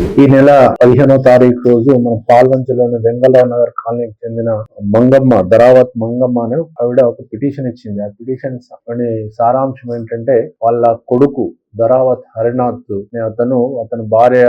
ఈ నెల 15వ తారీఖు రోజు మన పాల్వంచలోని వెంగళరావు నగర్ కాలనీకి చెందిన మంగమ్మ ధరావత్ మంగమ్మ అనే ఆవిడ ఒక పిటిషన్ ఇచ్చింది. ఆ పిటిషన్ సారాంశం ఏంటంటే వాళ్ళ కొడుకు ధరావత్ హరినాథ్ అతని భార్య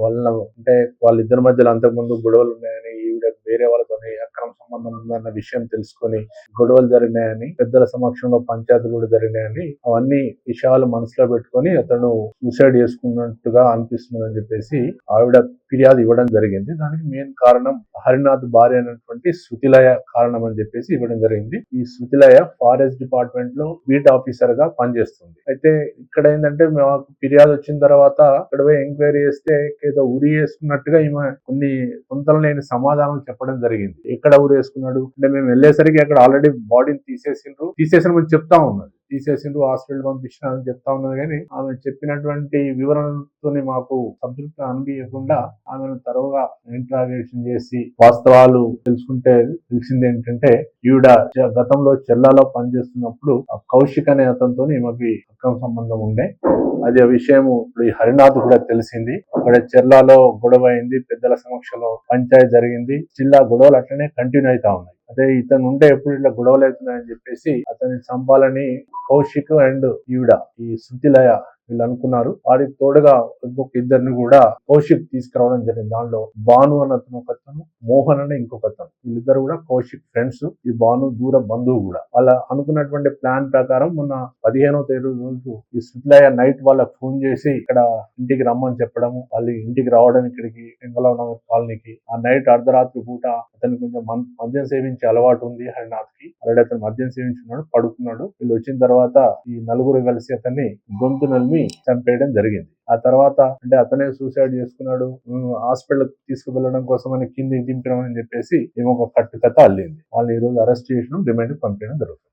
వలన అంటే వాళ్ళిద్దరి మధ్యలో అంతకుముందు గొడవలు ఉన్నాయని, ఈవిడ వేరే వాళ్ళతో అక్రమ సంబంధం ఉందన్న విషయం తెలుసుకొని గొడవలు జరిగినాయని, పెద్దల సమక్షంలో పంచాయతీ కూడా జరిగినాయని, అవన్నీ విషయాలు మనసులో పెట్టుకొని అతను సూసైడ్ చేసుకున్నట్టుగా అనిపిస్తుంది అని చెప్పేసి ఆవిడ ఫిర్యాదు ఇవ్వడం జరిగింది. దానికి మెయిన్ కారణం హరినాథ్ భార్య అయినటువంటి శృతిలయ కారణం అని చెప్పేసి ఇవ్వడం జరిగింది. ఈ శృతిలయ ఫారెస్ట్ డిపార్ట్మెంట్ లో బీట్ ఆఫీసర్ గా పనిచేస్తుంది. అయితే ఇక్కడ ఏంటంటే మాకు ఫిర్యాదు వచ్చిన తర్వాత ఇక్కడ పోయి ఎంక్వైరీ చేస్తే ఏదో ఉరి వేసుకున్నట్టుగా ఈమె కొన్ని కొంతలు లేని సమాధానం చెప్పడం జరిగింది. ఎక్కడ ఉరి వేసుకున్నాడు అంటే మేము వెళ్ళేసరికి అక్కడ ఆల్రెడీ బాడీని తీసేసిన చెప్తా ఉన్నది. తీసేసిండ్రు, హాస్పిటల్ పంపించిన అని చెప్తా ఉన్నది. కానీ ఆమె చెప్పినటువంటి వివరణతో మాకు సంతృప్తి అనిపించకుండా ఆమెను తరువుగా ఇంట్రాగేషన్ చేసి వాస్తవాలు తెలుసుకుంటే తెలిసింది ఏంటంటే ఈవిడ గతంలో చెల్లాలో పనిచేస్తున్నప్పుడు కౌశిక్ అనే అతనితో ఈమెకి అక్రమ సంబంధం ఉండే. అది ఆ విషయం ఇప్పుడు ఈ హరినాథ్ కూడా తెలిసింది. అక్కడ చెల్లాలో గొడవ అయింది, పెద్దల సమక్షంలో పంచాయతీ జరిగింది. జిల్లా గొడవలు అట్లనే కంటిన్యూ అవుతా ఉన్నాయి. అదే ఇతను ఉంటే ఎప్పుడు ఇట్లా గొడవలు అవుతున్నాయని చెప్పేసి అతన్ని చంపాలని కౌశిక్ అండ్ ఈవిడ ఈ శృతిలయ వీళ్ళు అనుకున్నారు. వారికి తోడుగా ఇంకొక ఇద్దరిని కూడా కౌశిక్ తీసుకురావడం జరిగింది. దానిలో భాను అన్న ఒకతను, మోహన్ అనే ఇంకొకతను, వీళ్ళిద్దరు కూడా కౌశిక్ ఫ్రెండ్స్. ఈ భాను దూర బంధువు కూడా. వాళ్ళ అనుకున్నటువంటి ప్లాన్ ప్రకారం మొన్న 15వ తేదీ రోజు ఈ శృతిలయ నైట్ వాళ్ళకి ఫోన్ చేసి ఇక్కడ ఇంటికి రమ్మని చెప్పడము, వాళ్ళు ఇంటికి రావడం ఇక్కడికి వెంగళరావు నగర్ కాలనీకి. ఆ నైట్ అర్ధరాత్రి పూట అతనికి కొంచెం మద్యం సేవించే అలవాటు ఉంది హరినాథ్ కి. ఆల్రెడీ అతను మద్యం సేవించున్నాడు, పడుకున్నాడు. వీళ్ళు వచ్చిన తర్వాత ఈ నలుగురు కలిసి అతన్ని గొంతు నలిమి చంపేయడం జరిగింది. ఆ తర్వాత అంటే అతనే సూసైడ్ చేసుకున్నాడు, హాస్పిటల్ తీసుకువెళ్ళడం కోసం అని కిందికి దింపడం అని చెప్పేసి ఏమో ఒక కట్టుకథ అల్లింది. వాళ్ళని ఈ రోజు అరెస్ట్ చేసిన రిమాండ్ పంపించడం జరుగుతుంది.